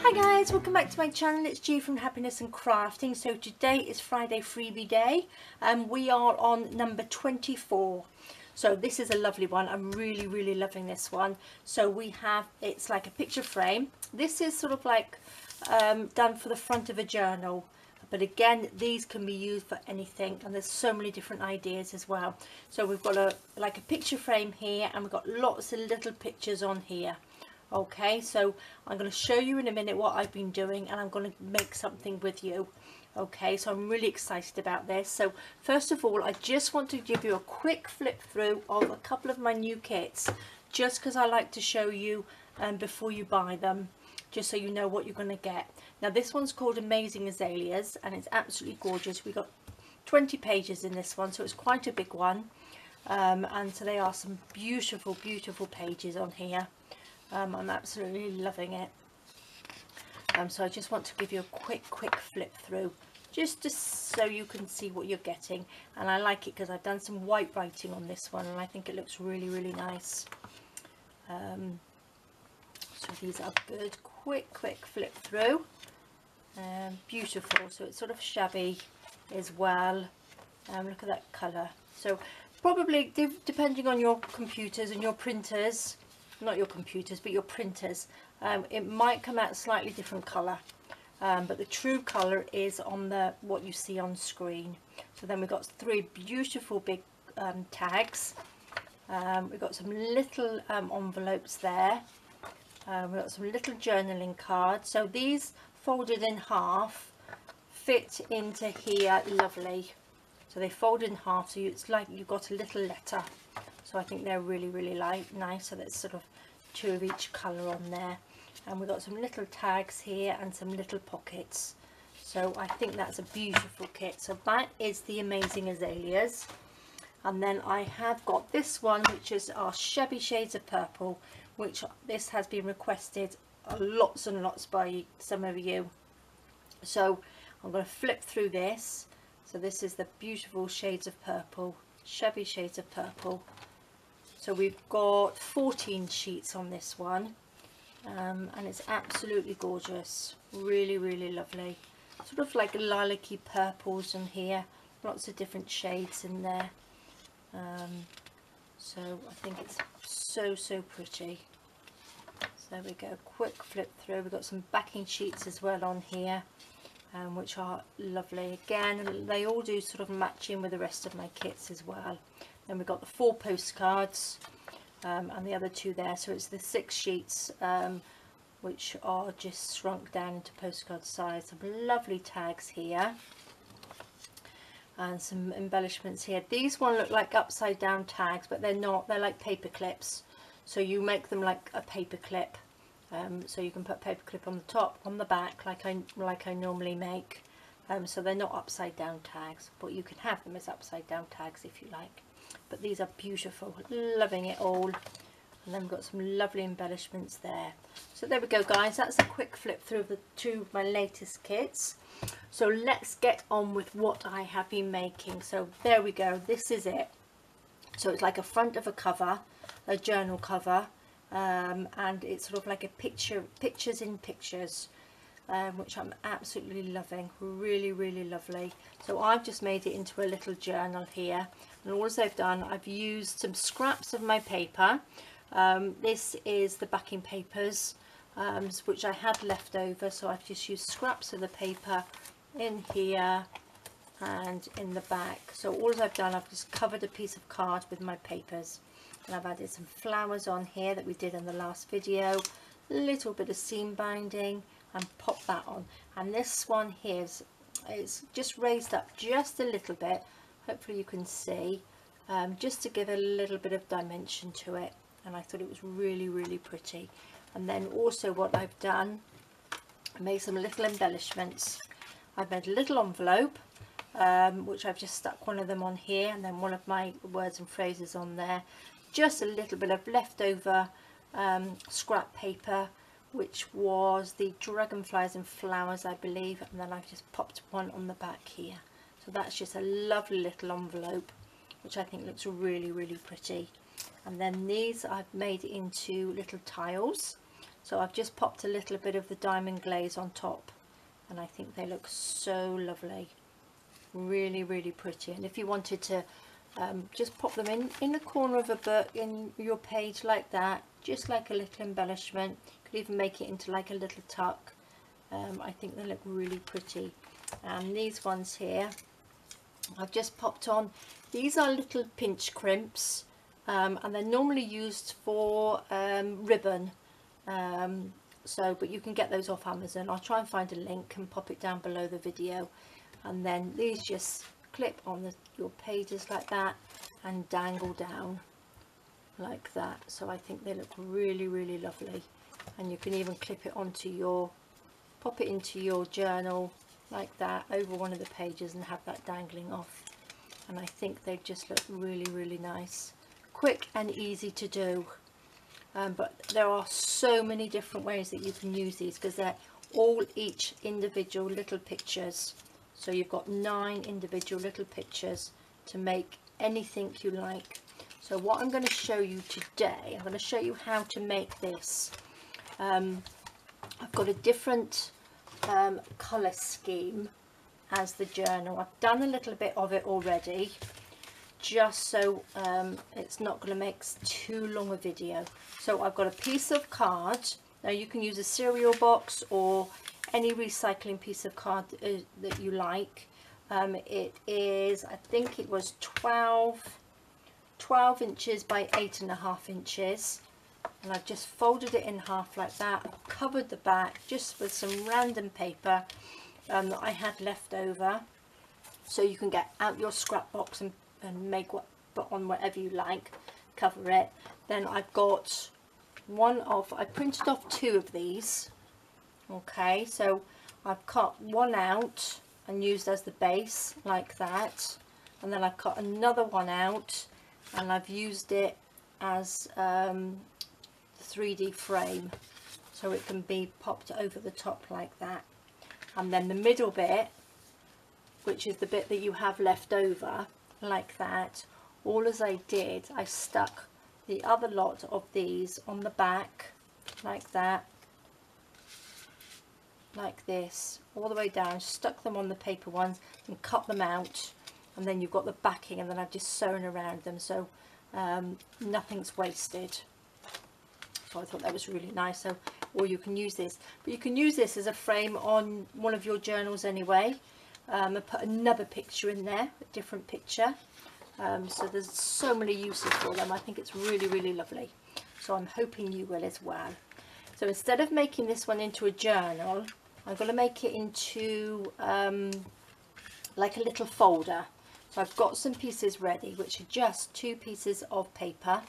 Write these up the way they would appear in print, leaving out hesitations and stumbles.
Hi guys, welcome back to my channel. It's G from Happiness and Crafting. So today is Friday Freebie Day and we are on number 24. So this is a lovely one. I'm really loving this one. So we have, it's like a picture frame. This is sort of like done for the front of a journal, but again these can be used for anything, and there's so many different ideas as well. So we've got a picture frame here, and we've got lots of little pictures on here. Okay, so I'm going to show you in a minute what I've been doing, and I'm going to make something with you. Okay, so I'm really excited about this. So first of all, I just want to give you a quick flip through of a couple of my new kits, just because I like to show you before you buy them, just so you know what you're going to get. Now this one's called Amazing Azaleas, and it's absolutely gorgeous. We got 20 pages in this one, so it's quite a big one, and so they are some beautiful pages on here. I'm absolutely loving it. So I just want to give you a quick flip through, just so you can see what you're getting. And I like it because I've done some white writing on this one, and I think it looks really nice. So these are good. Quick flip through. Beautiful. So it's sort of shabby as well. Look at that colour. So probably depending on your computers and your printers, not your computers but your printers, it might come out slightly different colour, but the true colour is on what you see on screen. So then we've got three beautiful big tags. We've got some little envelopes there. We've got some little journaling cards. So these folded in half fit into here lovely. So they fold in half, so it's like you've got a little letter. So I think they're really nice. So there's sort of two of each colour on there, and we've got some little tags here and some little pockets. So I think that's a beautiful kit. So that is the Amazing Azaleas. And then I have got this one, which is our Shabby Shades of Purple, which this has been requested lots and lots by some of you. So I'm going to flip through this. So this is the beautiful shades of purple, Shabby Shades of Purple. So we've got 14 sheets on this one, and it's absolutely gorgeous, really lovely. Sort of like lilac-y purples in here, lots of different shades in there. So I think it's so pretty. So there we go, quick flip through. We've got some backing sheets as well on here, which are lovely. Again, they all do sort of matching with the rest of my kits as well. Then we've got the 4 postcards, and the other 2 there. So it's the 6 sheets, which are just shrunk down into postcard size. Some lovely tags here, and some embellishments here. These one look like upside down tags, but they're not. They're like paper clips. So you make them like a paper clip. So you can put paper clip on the top, on the back, like I normally make. So they're not upside down tags, but you can have them as upside down tags if you like. But these are beautiful, loving it all. And then we've got some lovely embellishments there. So there we go guys, that's a quick flip through of the 2 of my latest kits. So let's get on with what I have been making. So there we go, this is it. So it's like a front of a cover, a journal cover, and it's sort of like a pictures in pictures, which I'm absolutely loving, really lovely. So I've just made it into a little journal here, and all I've done, I've used some scraps of my paper. This is the backing papers, which I had left over, so I've just used scraps of the paper in here and in the back. So all I've done, I've just covered a piece of card with my papers, and I've added some flowers on here that we did in the last video, a little bit of seam binding, and pop that on. And this one here it's just raised up just a little bit, hopefully you can see, just to give a little bit of dimension to it, and I thought it was really pretty. And then also what I've done, I made some little embellishments. I've made a little envelope, which I've just stuck one of them on here, and then one of my words and phrases on there, just a little bit of leftover scrap paper, which was the Dragonflies and Flowers, I believe, and then I've just popped one on the back here. So that's just a lovely little envelope, which I think looks really pretty. And then these I've made into little tiles. So I've just popped a little bit of the diamond glaze on top, and I think they look so lovely. Really, really pretty. And if you wanted to just pop them in the corner of a book in your page like that, just like a little embellishment. You could even make it into like a little tuck. I think they look really pretty. And these ones here I've just popped on. These are little pinch crimps, and they're normally used for ribbon, but you can get those off Amazon. I'll try and find a link and pop it down below the video. And then these just clip on your pages like that and dangle down like that. So I think they look really, really lovely. And you can even clip it onto pop it into your journal like that over one of the pages and have that dangling off. And I think they just look really, really nice. Quick and easy to do. But there are so many different ways that you can use these, because they're all each individual little pictures. So you've got 9 individual little pictures to make anything you like. So what I'm going to show you today, I'm going to show you how to make this. I've got a different colour scheme as the journal. I've done a little bit of it already, just so it's not going to make too long a video. So I've got a piece of card. Now you can use a cereal box or any recycling piece of card that you like. It is, I think it was 12 inches by 8.5 inches. And I've just folded it in half like that. I've covered the back just with some random paper that I had left over. So you can get out your scrap box and put on whatever you like, cover it. Then I've got I printed off 2 of these. Okay, so I've cut one out and used as the base like that. And then I've cut another one out and I've used it as 3D frame, so it can be popped over the top like that. And then the middle bit, which is the bit that you have left over like that, all as I did, I stuck the other lot of these on the back like that, like this, all the way down, stuck them on the paper ones and cut them out. And then you've got the backing, and then I've just sewn around them, so nothing's wasted. So I thought that was really nice. So, or you can use this, but you can use this as a frame on one of your journals anyway, and put another picture in there, a different picture. So there's so many uses for them. I think it's really, really lovely. So I'm hoping you will as well. So instead of making this one into a journal, I'm going to make it into like a little folder. So I've got some pieces ready, which are just 2 pieces of paper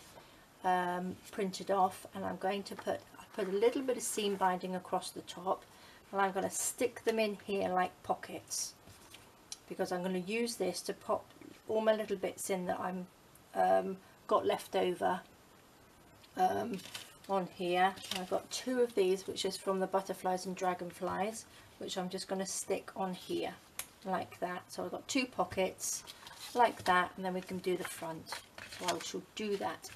printed off, and I'm going to put a little bit of seam binding across the top, and I'm going to stick them in here like pockets, because I'm going to use this to pop all my little bits in that I'm got left over on here. And I've got 2 of these, which is from the Butterflies and Dragonflies, which I'm just going to stick on here like that. So I've got 2 pockets like that, and then we can do the front. So I shall do that.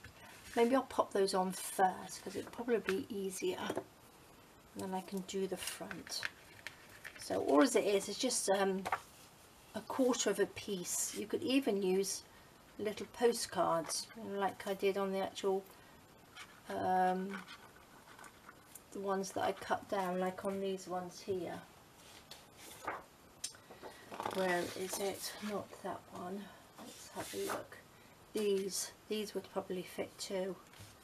Maybe I'll pop those on first, because it'll probably be easier, and then I can do the front. So all as it is just a 1/4 of a piece. You could even use little postcards, like I did on the actual the ones that I cut down, like on these ones here. Where is it? Not that one. Let's have a look. These would probably fit too.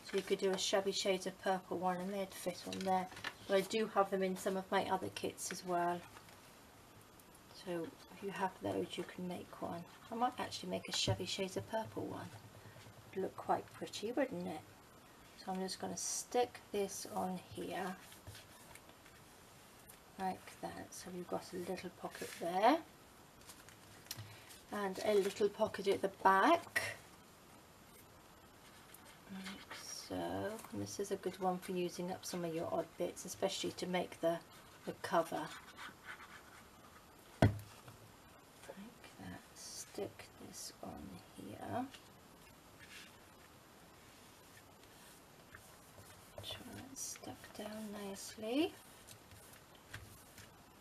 So you could do a Shabby Shades of Purple one, and they'd fit on there. But I do have them in some of my other kits as well. So if you have those, you can make one. I might actually make a Shabby Shades of Purple one. It'd look quite pretty, wouldn't it? So I'm just going to stick this on here like that. So we've got a little pocket there, and a little pocket at the back, like so. And this is a good one for using up some of your odd bits, especially to make the cover like that. Stick this on here. Try that stuck down on nicely.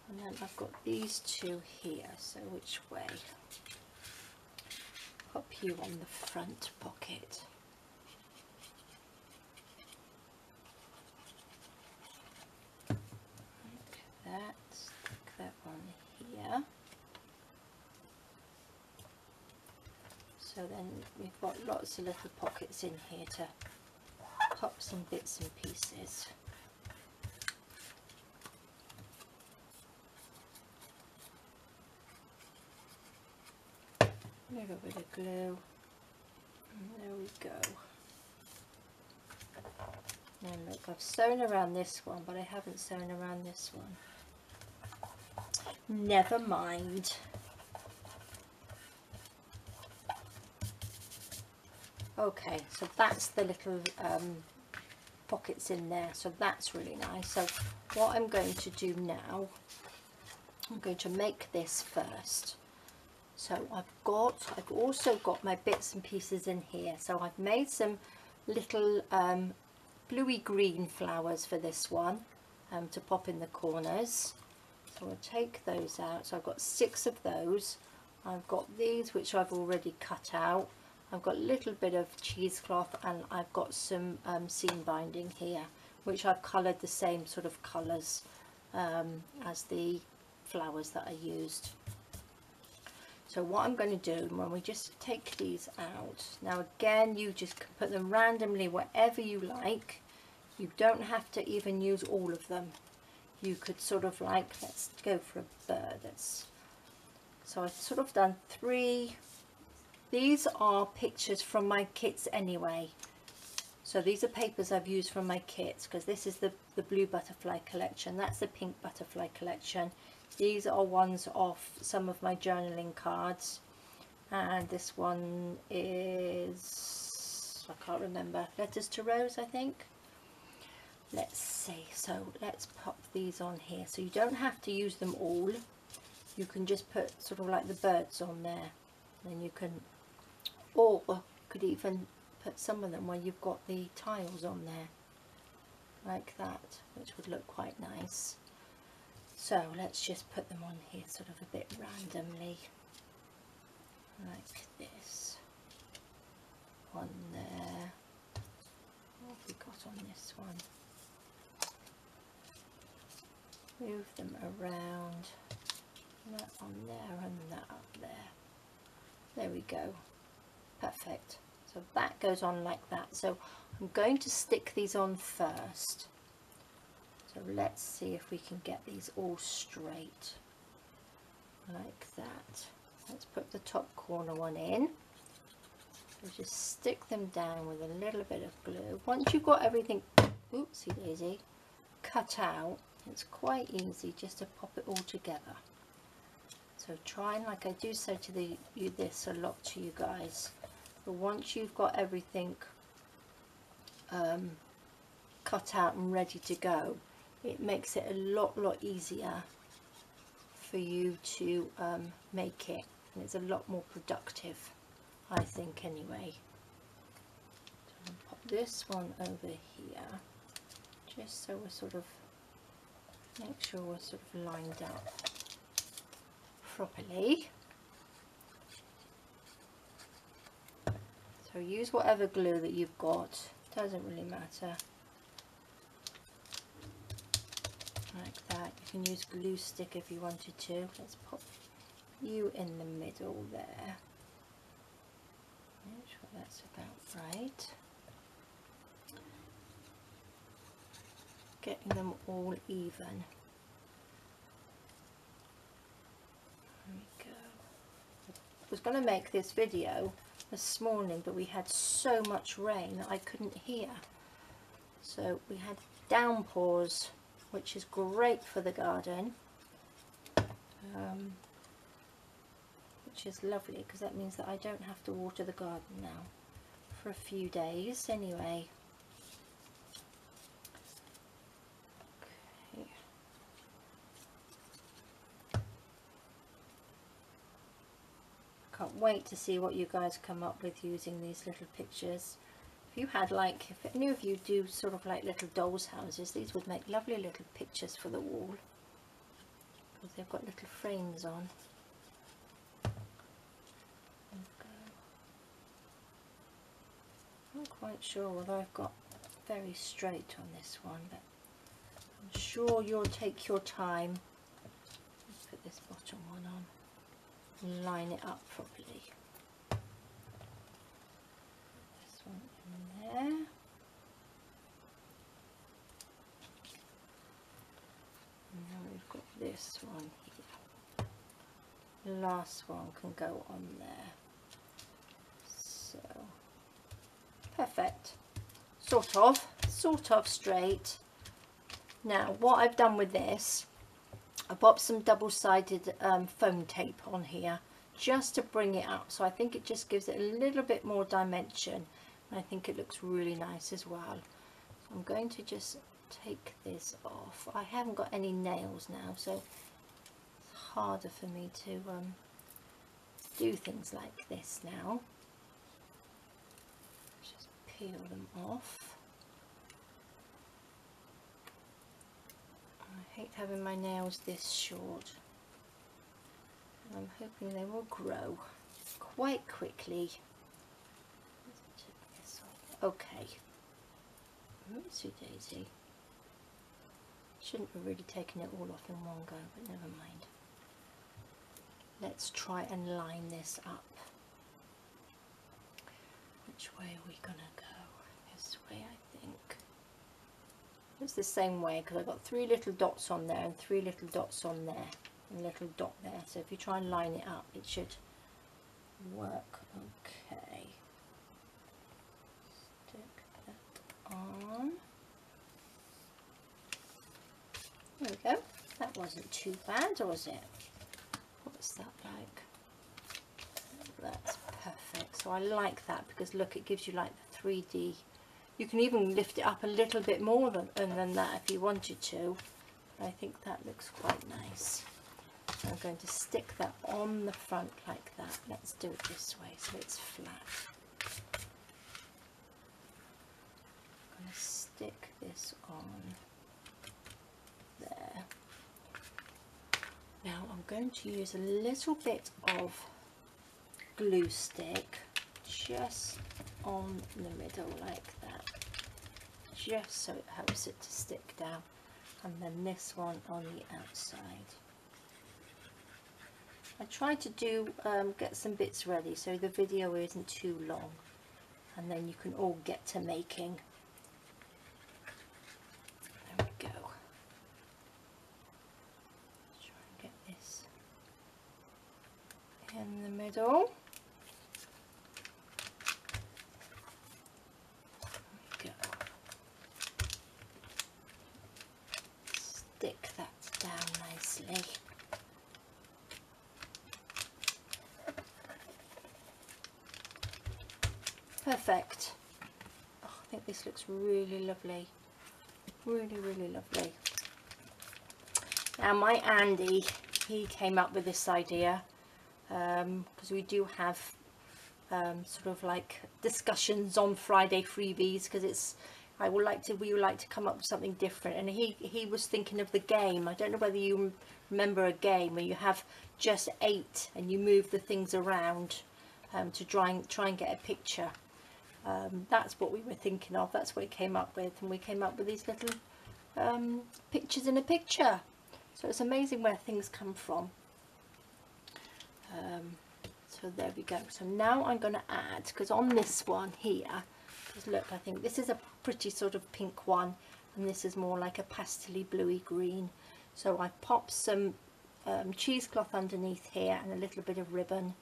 And then I've got these two here, so which way? Pop you on the front pocket. Like that, stick that on here. So then we've got lots of little pockets in here to pop some bits and pieces. A little bit of glue, and there we go. And look, I've sewn around this one, but I haven't sewn around this one. Never mind. Okay, so that's the little pockets in there, so that's really nice. So what I'm going to do now, I'm going to make this first. So I've also got my bits and pieces in here. So I've made some little bluey green flowers for this one to pop in the corners. So I'll take those out. So I've got 6 of those. I've got these which I've already cut out. I've got a little bit of cheesecloth, and I've got some seam binding here, which I've coloured the same sort of colours as the flowers that I used. So what I'm going to do, when we just take these out, now again, you just can put them randomly wherever you like. You don't have to even use all of them. You could sort of like, let's go for a bird. So I've sort of done 3. These are pictures from my kits anyway. So these are papers I've used from my kits, because this is the blue butterfly collection. That's the pink butterfly collection. These are ones off some of my journaling cards, and this one is, I can't remember, Letters to Rose, I think. Let's see, so let's pop these on here. So you don't have to use them all. You can just put sort of like the birds on there, then you can, or could even put some of them where you've got the tiles on there, like that, which would look quite nice. So let's just put them on here sort of a bit randomly, like this. One there. What have we got on this one? Move them around. That on there and that up there. There we go. Perfect. So that goes on like that. So I'm going to stick these on first. So let's see if we can get these all straight like that. Let's put the top corner one in. So just stick them down with a little bit of glue. Once you've got everything, oopsie daisy, cut out, it's quite easy just to pop it all together. So try, and like I do say to this a lot to you guys, but once you've got everything cut out and ready to go, it makes it a lot easier for you to make it, and it's a lot more productive, I think, anyway. So I'm going to pop this one over here, just so we're sort of, make sure we're sort of lined up properly. So use whatever glue that you've got, doesn't really matter. Like that. You can use glue stick if you wanted to. Let's pop you in the middle there. Make sure that's about right. Getting them all even. There we go. I was going to make this video this morning, but we had so much rain that I couldn't hear. So we had downpours, which is great for the garden, which is lovely because that means that I don't have to water the garden now for a few days anyway. Okay. Can't wait to see what you guys come up with using these little pictures. If you had like, if any of you do sort of like little dolls' houses, these would make lovely little pictures for the wall because they've got little frames on. I'm not quite sure whether I've got very straight on this one, but I'm sure you'll take your time. Let's put this bottom one on and line it up properly. This one in there. And now we've got this one here. The last one can go on there. So, perfect. Sort of straight. Now, what I've done with this, I popped some double-sided foam tape on here just to bring it out. So I think it just gives it a little bit more dimension. And I think it looks really nice as well. So I'm going to just take this off. I haven't got any nails now, so it's harder for me to do things like this now. Just peel them off. I hate having my nails this short. I'm hoping they will grow quite quickly. Let's take this off. Okay. Oopsie daisy. Shouldn't have really taken it all off in one go, but never mind. Let's try and line this up. Which way are we gonna go? This way, I think. It's the same way because I've got 3 little dots on there and 3 little dots on there and a little dot there. So if you try and line it up, it should work okay. Stick that on. There we go. That wasn't too bad, was it? What's that like? That's perfect. So I like that because look, it gives you like the 3D. You can even lift it up a little bit more than that if you wanted to. But I think that looks quite nice. So I'm going to stick that on the front like that. Let's do it this way so it's flat. I'm going to stick this on there. Now I'm going to use a little bit of glue stick just on the middle like that, just so it helps it to stick down, and then this one on the outside. I tried to do get some bits ready so the video isn't too long, and then you can all get to making. There we go. Let's try and get this in the middle. Stick that down nicely. Perfect. Oh, I think this looks really lovely. Really, really lovely. Now my Andy, he came up with this idea because we do have sort of like discussions on Friday Freebies because it's we would like to come up with something different, and he was thinking of the game. I don't know whether you remember a game where you have just 8 and you move the things around to try and get a picture. That's what we were thinking of. That's what we came up with, and we came up with these little pictures in a picture. So it's amazing where things come from. So there we go. So now I'm going to add, because on this one here, because look, I think this is a pretty sort of pink one, and this is more like a pastel-y bluey green. So I popped some cheesecloth underneath here and a little bit of ribbon,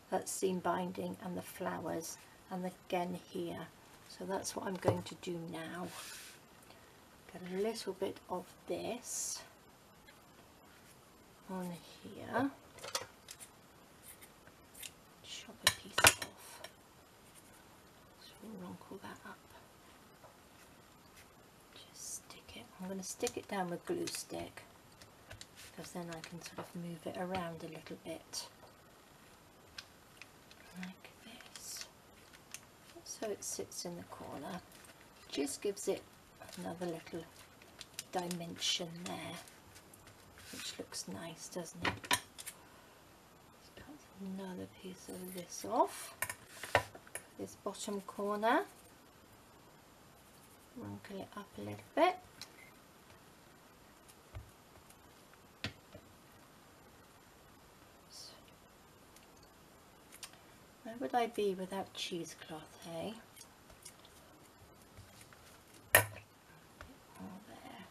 that's seam binding, and the flowers, and again here. So that's what I'm going to do now. Get a little bit of this on here. Chop a piece off. Just wrinkle that up. Just stick it. I'm going to stick it down with glue stick because then I can sort of move it around a little bit like this. So so it sits in the corner. Just gives it another little dimension there, which looks nice, doesn't it? Let's cut another piece of this off, this bottom corner, wrinkle it up a little bit. Where would I be without cheesecloth, eh? Oh, there.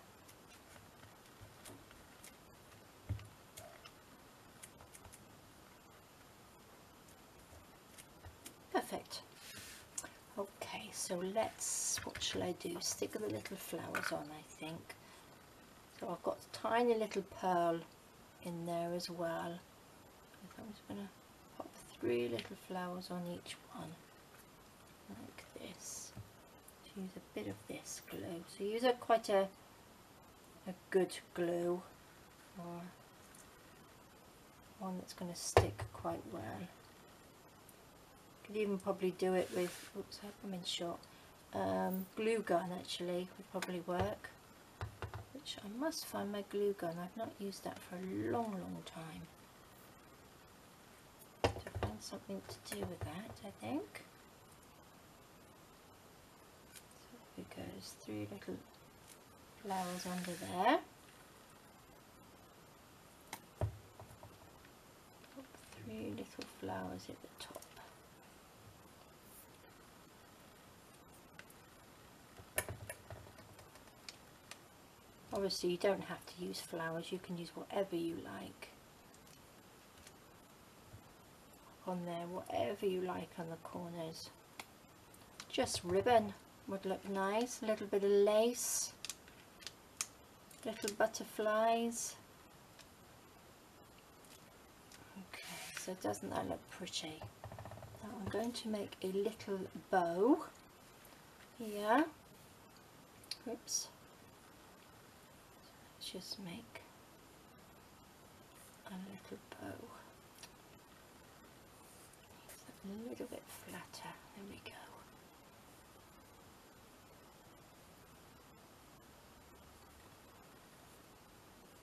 Perfect. Okay, so let's, what shall I do? Stick the little flowers on, I think. So I've got a tiny little pearl in there as well. So I'm just going to pop 3 little flowers on each one, like this. Use a bit of this glue. So use quite a good glue, or one that's going to stick quite well. Could even probably do it with, oops, I hope I'm in shot, glue gun actually would probably work, which I must find my glue gun. I've not used that for a long time. To find something to do with that, I think. So here goes 3 little flowers under there. Put 3 little flowers at the top. Obviously you don't have to use flowers, you can use whatever you like on there, whatever you like on the corners. Just ribbon would look nice, a little bit of lace, little butterflies. Okay, so doesn't that look pretty? Now I'm going to make a little bow here. Oops. Just make a little bow. It's a little bit flatter. There we go.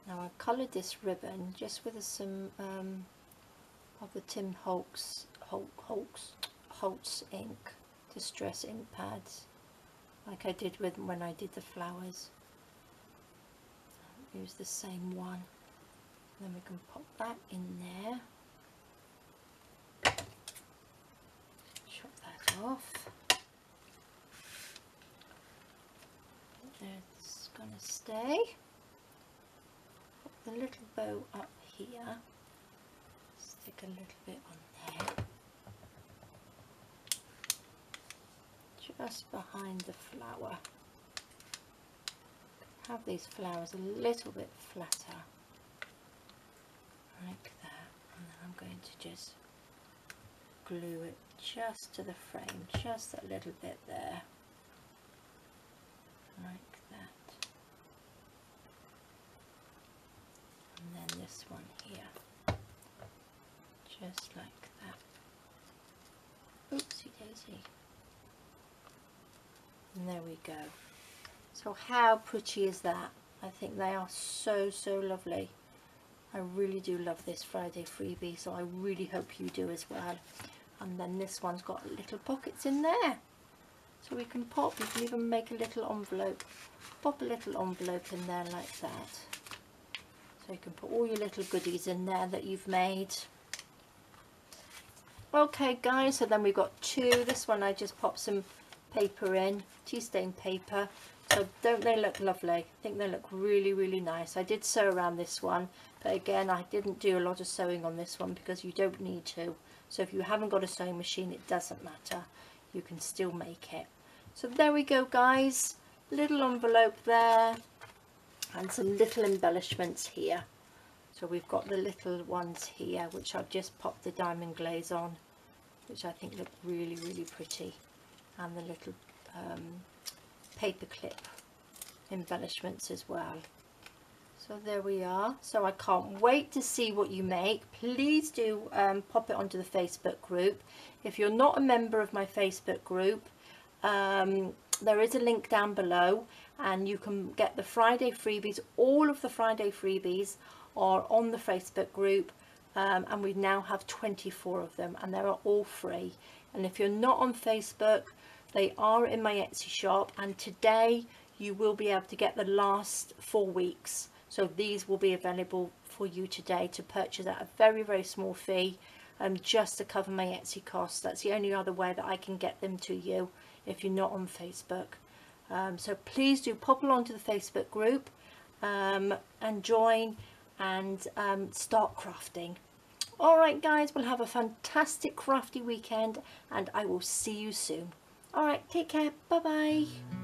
Now I've coloured this ribbon just with some of the Tim Holtz ink, Distress ink pads, like I did with when I did the flowers. Use the same one, then we can pop that in there, chop that off. It's going to stay. Put the little bow up here, stick a little bit on there, just behind the flower. Have these flowers a little bit flatter, like that, and then I'm going to just glue it just to the frame, just a little bit there, like that, and then this one here, just like that. Oopsie daisy, and there we go. So how pretty is that? I think they are so lovely. I really do love this Friday freebie, so I really hope you do as well. And then this one's got little pockets in there, so we can pop, you can even make a little envelope, pop a little envelope in there like that, so you can put all your little goodies in there that you've made. Okay guys, so then we've got 2. This one I just popped some paper in, tea stain paper. So don't they look lovely? I think they look really nice. I did sew around this one, but again I didn't do a lot of sewing on this one because you don't need to. So if you haven't got a sewing machine, it doesn't matter, you can still make it. So there we go guys, little envelope there and some little embellishments here. So we've got the little ones here which I've just popped the diamond glaze on, which I think look really pretty, and the little paper clip embellishments as well. So there we are. So I can't wait to see what you make. Please do pop it onto the Facebook group. If you're not a member of my Facebook group, there is a link down below, and you can get the Friday freebies. All of the Friday freebies are on the Facebook group, and we now have 24 of them, and they're all free. And if you're not on Facebook, they are in my Etsy shop, and today you will be able to get the last 4 weeks. So these will be available for you today to purchase at a very, very small fee, just to cover my Etsy costs. That's the only other way that I can get them to you if you're not on Facebook. So please do pop along to the Facebook group and join and start crafting. Alright guys, we'll have a fantastic crafty weekend, and I will see you soon. Alright, take care, bye bye.